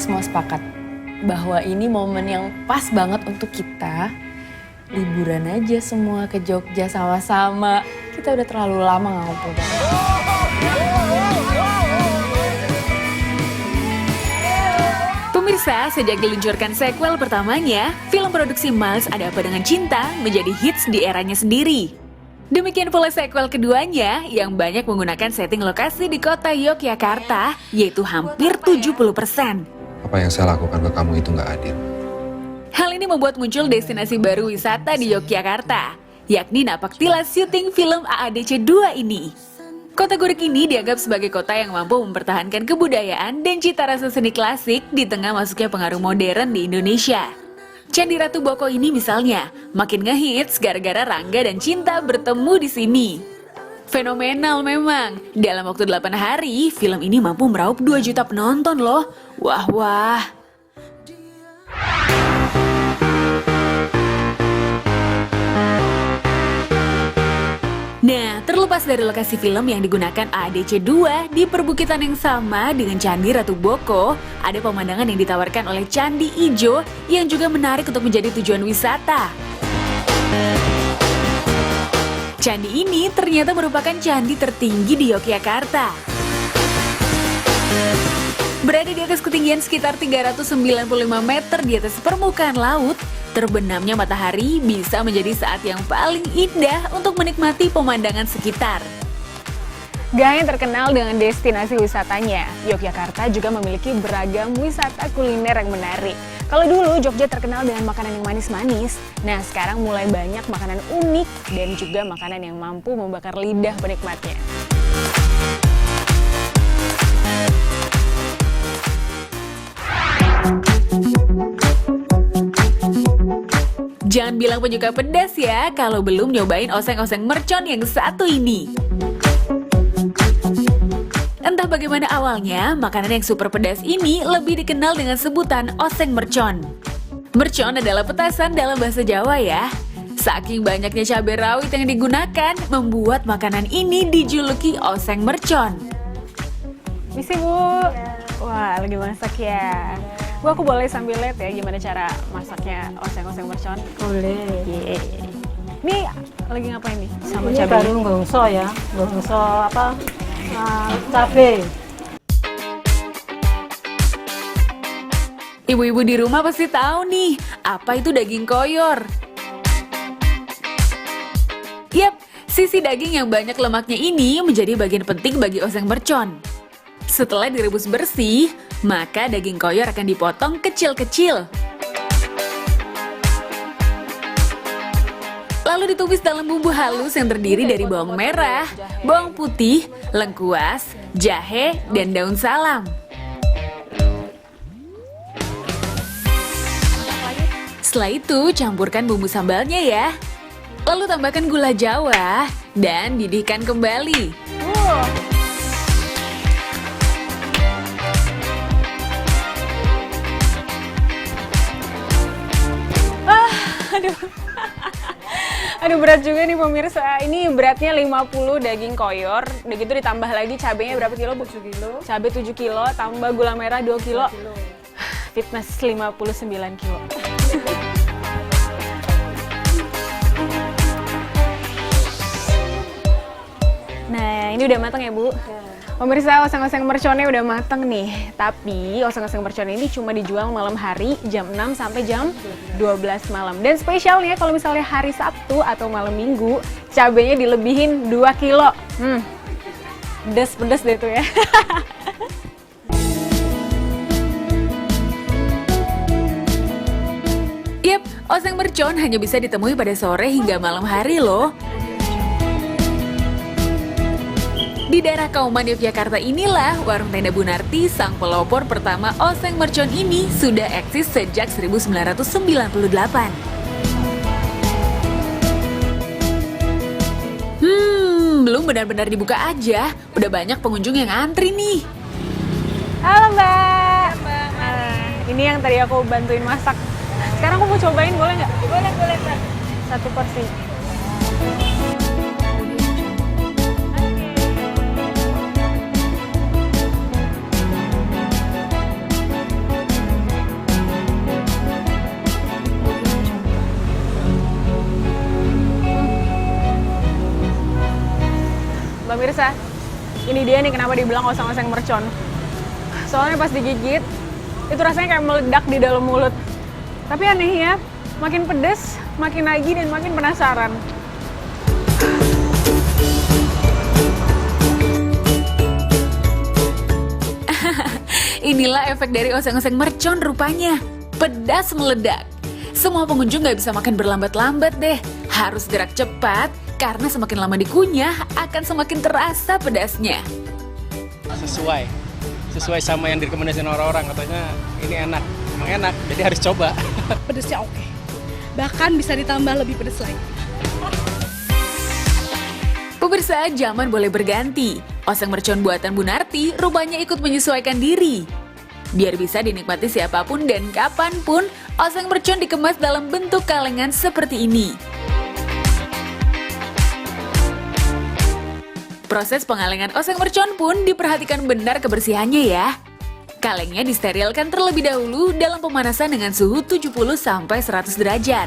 semua sepakat bahwa ini momen yang pas banget untuk kita liburan aja semua ke Jogja sama-sama. Kita udah terlalu lama nggak ngobrol. Pemirsa, sejak diluncurkan sequel pertamanya, film produksi Miles Ada Apa Dengan Cinta menjadi hits di eranya sendiri. Demikian pula sequel keduanya yang banyak menggunakan setting lokasi di kota Yogyakarta, yaitu hampir 70%. Apa yang saya lakukan ke kamu itu nggak adil. Hal ini membuat muncul destinasi baru wisata di Yogyakarta, yakni napak tilas syuting film AADC 2 ini. Kota Gurik ini dianggap sebagai kota yang mampu mempertahankan kebudayaan dan cita rasa seni klasik di tengah masuknya pengaruh modern di Indonesia. Candi Ratu Boko ini misalnya makin ngehits gara-gara Rangga dan Cinta bertemu di sini. Fenomenal memang. Dalam waktu 8 hari, film ini mampu meraup 2 juta penonton loh. Wah. Nah, terlepas dari lokasi film yang digunakan AADC 2 di perbukitan yang sama dengan Candi Ratu Boko, ada pemandangan yang ditawarkan oleh Candi Ijo yang juga menarik untuk menjadi tujuan wisata. Candi ini ternyata merupakan candi tertinggi di Yogyakarta. Berada di atas ketinggian sekitar 395 meter di atas permukaan laut, terbenamnya matahari bisa menjadi saat yang paling indah untuk menikmati pemandangan sekitar. Gak hanya terkenal dengan destinasi wisatanya, Yogyakarta juga memiliki beragam wisata kuliner yang menarik. Kalau dulu Jogja terkenal dengan makanan yang manis-manis, nah sekarang mulai banyak makanan unik dan juga makanan yang mampu membakar lidah penikmatnya. Jangan bilang penyuka pedas ya kalau belum nyobain oseng-oseng mercon yang satu ini. Entah bagaimana awalnya, makanan yang super pedas ini lebih dikenal dengan sebutan oseng mercon. Mercon adalah petasan dalam bahasa Jawa ya. Saking banyaknya cabai rawit yang digunakan, membuat makanan ini dijuluki oseng mercon. Misi Bu, wah lagi masak ya. Bu, aku boleh sambil lihat ya gimana cara masaknya oseng-oseng mercon? Boleh. Ini lagi ngapain nih sama Ini cabai? baru gongso ya, gongso cabai. Ibu-ibu di rumah pasti tahu nih, apa itu daging koyor. Yap, sisi daging yang banyak lemaknya ini menjadi bagian penting bagi oseng mercon. Setelah direbus bersih, maka daging koyor akan dipotong kecil-kecil. Lalu ditumis dalam bumbu halus yang terdiri dari bawang merah, bawang putih, lengkuas, jahe, dan daun salam. Setelah itu, campurkan bumbu sambalnya ya. Lalu tambahkan gula Jawa dan didihkan kembali. Aduh berat juga nih pemirsa. Ini beratnya 50 daging koyor. Udah gitu ditambah lagi cabenya berapa kilo Bu? 7 kilo. Cabai 7 kilo, tambah gula merah 2 kilo. Fitness 59 kilo. Nah, ini udah matang ya Bu? Pemirsa, oseng-oseng merconnya udah mateng nih. Tapi oseng-oseng mercon ini cuma dijual malam hari jam 6 sampai jam 12 malam. Dan spesialnya kalau misalnya hari Sabtu atau malam Minggu, cabenya dilebihin 2 kilo. Pedes-pedes deh tuh ya. Yap, oseng mercon hanya bisa ditemui pada sore hingga malam hari loh. Di daerah Kauman Yogyakarta inilah warung tenda Bunarti, sang pelopor pertama oseng mercon ini sudah eksis sejak 1998. Belum benar-benar dibuka aja, udah banyak pengunjung yang antri nih. Halo Mbak. Ini yang tadi aku bantuin masak. Sekarang aku mau cobain, boleh nggak? Boleh Mbak. 1 porsi. Pemirsa, ini dia nih kenapa dibilang oseng-oseng mercon. Soalnya pas digigit, itu rasanya kayak meledak di dalam mulut. Tapi anehnya, makin pedes, makin nagih dan makin penasaran. Inilah efek dari oseng-oseng mercon rupanya. Pedas meledak. Semua pengunjung nggak bisa makan berlambat-lambat deh. Harus gerak cepat, karena semakin lama dikunyah, akan semakin terasa pedasnya. Sesuai sama yang direkomendasikan orang-orang, katanya ini enak. Emang enak, jadi harus coba. Pedesnya oke. Bahkan bisa ditambah lebih pedes lagi. Pemirsa, zaman boleh berganti. Oseng mercon buatan Bu Narti rupanya ikut menyesuaikan diri. Biar bisa dinikmati siapapun dan kapanpun, oseng mercon dikemas dalam bentuk kalengan seperti ini. Proses pengalengan oseng mercon pun diperhatikan benar kebersihannya ya. Kalengnya disterilkan terlebih dahulu dalam pemanasan dengan suhu 70-100 derajat.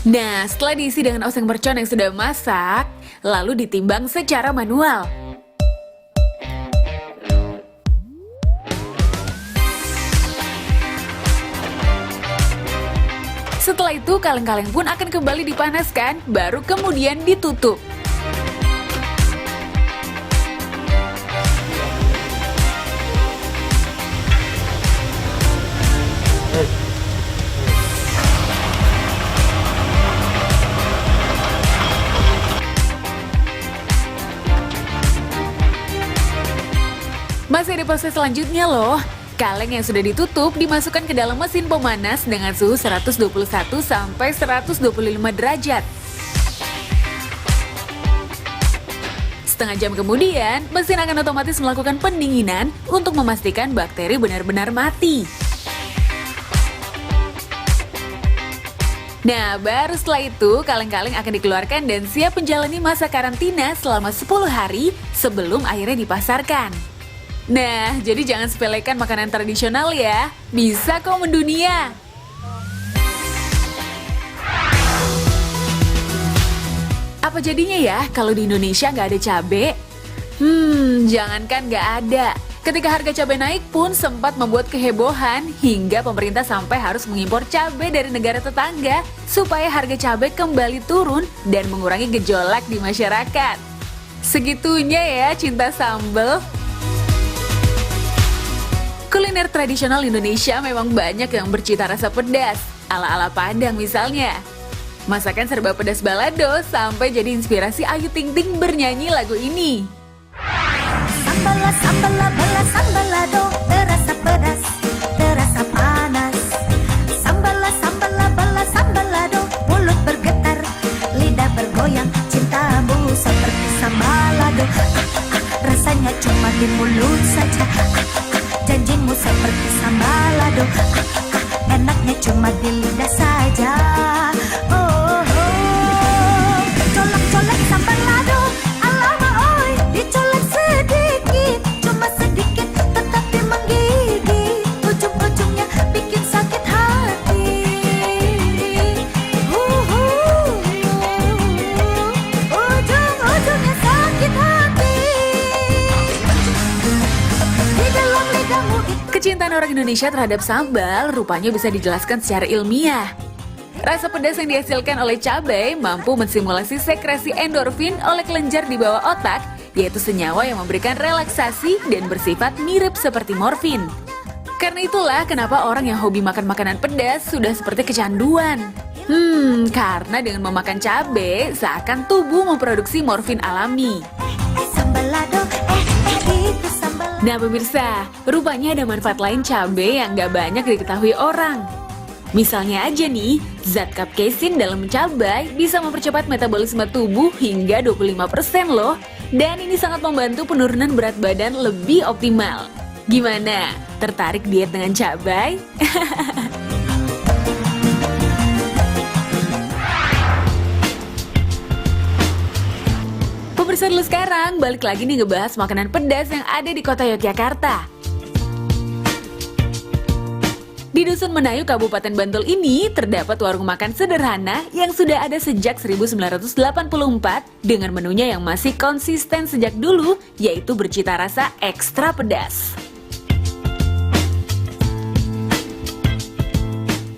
Nah, setelah diisi dengan oseng mercon yang sudah masak, lalu ditimbang secara manual. Setelah itu, kaleng-kaleng pun akan kembali dipanaskan, baru kemudian ditutup. Masih ada proses selanjutnya loh. Kaleng yang sudah ditutup dimasukkan ke dalam mesin pemanas dengan suhu 121-125 derajat. Setengah jam kemudian, mesin akan otomatis melakukan pendinginan untuk memastikan bakteri benar-benar mati. Nah, baru setelah itu, kaleng-kaleng akan dikeluarkan dan siap menjalani masa karantina selama 10 hari sebelum akhirnya dipasarkan. Nah, jadi jangan sepelekan makanan tradisional ya. Bisa kok mendunia. Apa jadinya ya kalau di Indonesia nggak ada cabai? Jangankan nggak ada. Ketika harga cabai naik pun sempat membuat kehebohan hingga pemerintah sampai harus mengimpor cabai dari negara tetangga supaya harga cabai kembali turun dan mengurangi gejolak di masyarakat. Segitunya ya cinta sambal. Kuliner tradisional Indonesia memang banyak yang bercita rasa pedas, ala-ala Padang misalnya. Masakan serba pedas balado sampai jadi inspirasi Ayu Ting Ting bernyanyi lagu ini. Sambala sambala bala sambalado, terasa pedas, terasa panas. Sambala sambala bala sambalado, mulut bergetar, lidah bergoyang, cintamu seperti sambalado. Rasanya cuma di mulut saja. Janjimu seperti sambalado, enaknya cuma di lidah saja. Oh, oh. Colak-colak sambalado, alama oi, dicolak sedikit, cuma sedikit tetapi menggigit. Ujung-ujungnya bikin sakit hati. Ujung-ujungnya sakit hati. Di dalam lidahmu itu. Kecintaan orang Indonesia terhadap sambal rupanya bisa dijelaskan secara ilmiah. Rasa pedas yang dihasilkan oleh cabai mampu mensimulasi sekresi endorfin oleh kelenjar di bawah otak, yaitu senyawa yang memberikan relaksasi dan bersifat mirip seperti morfin. Karena itulah kenapa orang yang hobi makan makanan pedas sudah seperti kecanduan. Karena dengan memakan cabai, seakan tubuh memproduksi morfin alami. Sambalado, itu sambalado. Nah pemirsa, rupanya ada manfaat lain cabai yang gak banyak diketahui orang. Misalnya aja nih, zat kapsaisin dalam cabai bisa mempercepat metabolisme tubuh hingga 25% loh. Dan ini sangat membantu penurunan berat badan lebih optimal. Gimana? Tertarik diet dengan cabai? Pemirsa dulu sekarang, balik lagi nih ngebahas makanan pedas yang ada di kota Yogyakarta. Di Dusun Menayu, Kabupaten Bantul ini terdapat warung makan sederhana yang sudah ada sejak 1984 dengan menunya yang masih konsisten sejak dulu, yaitu bercita rasa ekstra pedas.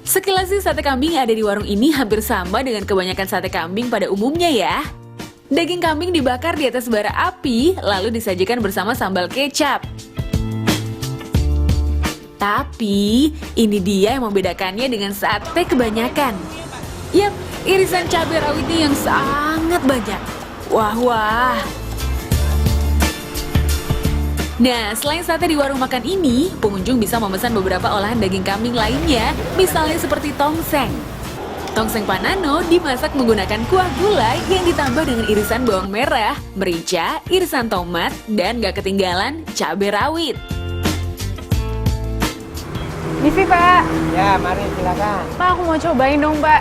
Sekilas sih sate kambing yang ada di warung ini hampir sama dengan kebanyakan sate kambing pada umumnya ya. Daging kambing dibakar di atas bara api, lalu disajikan bersama sambal kecap. Tapi, ini dia yang membedakannya dengan sate kebanyakan. Yap, irisan cabai rawitnya yang sangat banyak. Wah. Nah, selain sate di warung makan ini, pengunjung bisa memesan beberapa olahan daging kambing lainnya, misalnya seperti tongseng. Tongseng Panano dimasak menggunakan kuah gulai yang ditambah dengan irisan bawang merah, merica, irisan tomat, dan gak ketinggalan cabai rawit. Misi, Pak. Ya, mari silakan. Pak, aku mau cobain dong, Pak.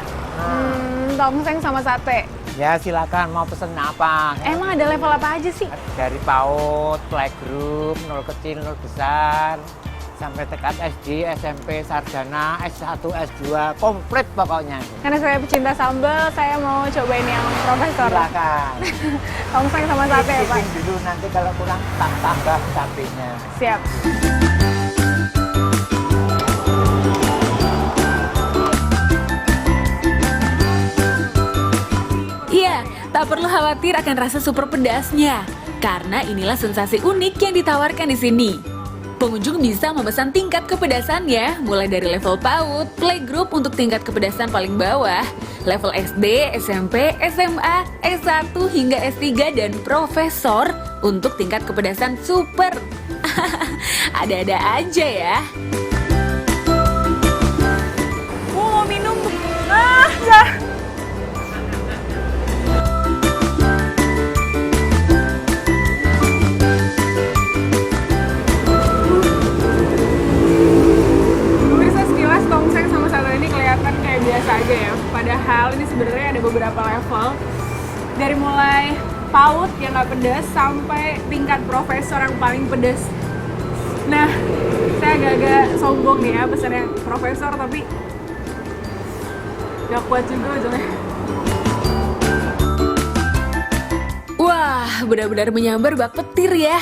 Tongseng sama sate. Ya, silakan. Mau pesen apa? Emang ada level apa aja sih? Dari PAUD, playgroup, 0 kecil, 0 besar, sampai tingkat SD, SMP, sarjana, S1, S2, komplit pokoknya. Karena saya pecinta sambal, saya mau cobain yang profesor. Silakan. Tongseng sama sate ya, Pak. Cicipin dulu, nanti kalau kurang tambah cabenya. Siap. Tak perlu khawatir akan rasa super pedasnya, karena inilah sensasi unik yang ditawarkan di sini. Pengunjung bisa memesan tingkat kepedasannya, mulai dari level PAUD, playgroup untuk tingkat kepedasan paling bawah, level SD, SMP, SMA, S1 hingga S3 dan profesor untuk tingkat kepedasan super. Ada-ada aja ya. Mau minum. Biasa aja ya, padahal ini sebenarnya ada beberapa level dari mulai PAUD yang nggak pedas sampai tingkat profesor yang paling pedas. Nah, saya agak-agak sombong nih ya pesannya profesor, tapi nggak kuat juga ujungnya. Wah, benar-benar menyambar bak petir ya.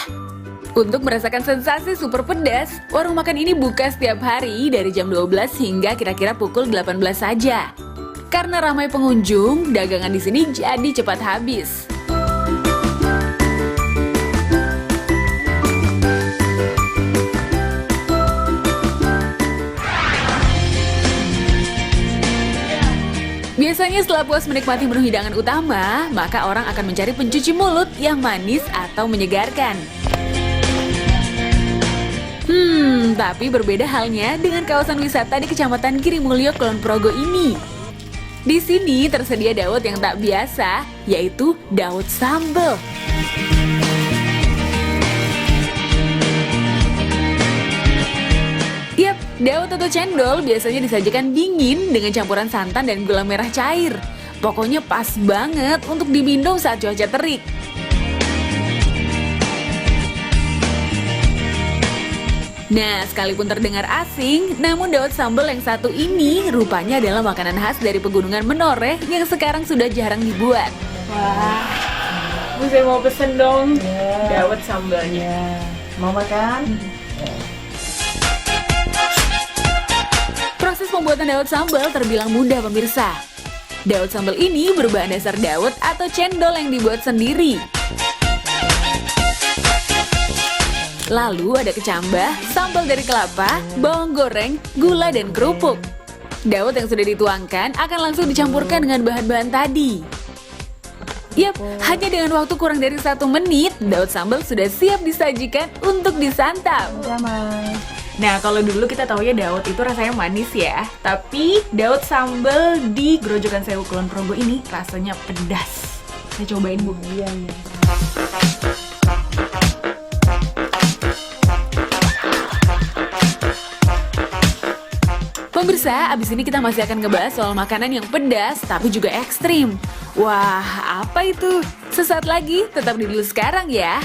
Untuk merasakan sensasi super pedas, warung makan ini buka setiap hari dari jam 12 hingga kira-kira pukul 18 saja. Karena ramai pengunjung, dagangan di sini jadi cepat habis. Biasanya setelah puas menikmati menu hidangan utama, maka orang akan mencari pencuci mulut yang manis atau menyegarkan. Tapi berbeda halnya dengan kawasan wisata di Kecamatan Girimulyo, Kulon Progo ini. Di sini tersedia dawet yang tak biasa, yaitu dawet sambal. Yap, dawet atau cendol biasanya disajikan dingin dengan campuran santan dan gula merah cair. Pokoknya pas banget untuk diminum saat cuaca terik. Nah, sekalipun terdengar asing, namun dawet sambal yang satu ini rupanya adalah makanan khas dari Pegunungan Menoreh yang sekarang sudah jarang dibuat. Wah, Bu, saya mau pesen dong dawet sambalnya. Mau makan? Proses pembuatan dawet sambal terbilang mudah pemirsa. Dawet sambal ini berbahan dasar dawet atau cendol yang dibuat sendiri. Lalu ada kecambah, sambal dari kelapa, bawang goreng, gula, dan kerupuk. Dawet yang sudah dituangkan akan langsung dicampurkan dengan bahan-bahan tadi. Yap, hanya dengan waktu kurang dari 1 menit, dawet sambal sudah siap disajikan untuk disantap. Nah, kalau dulu kita taunya dawet itu rasanya manis ya. Tapi dawet sambal di Grojogan Sewu Kulon Progo ini rasanya pedas. Saya cobain, Bu. Iya. Pemirsa, abis ini kita masih akan ngebahas soal makanan yang pedas tapi juga ekstrim. Wah, apa itu? Sesaat lagi, tetap di Dulu Sekarang ya.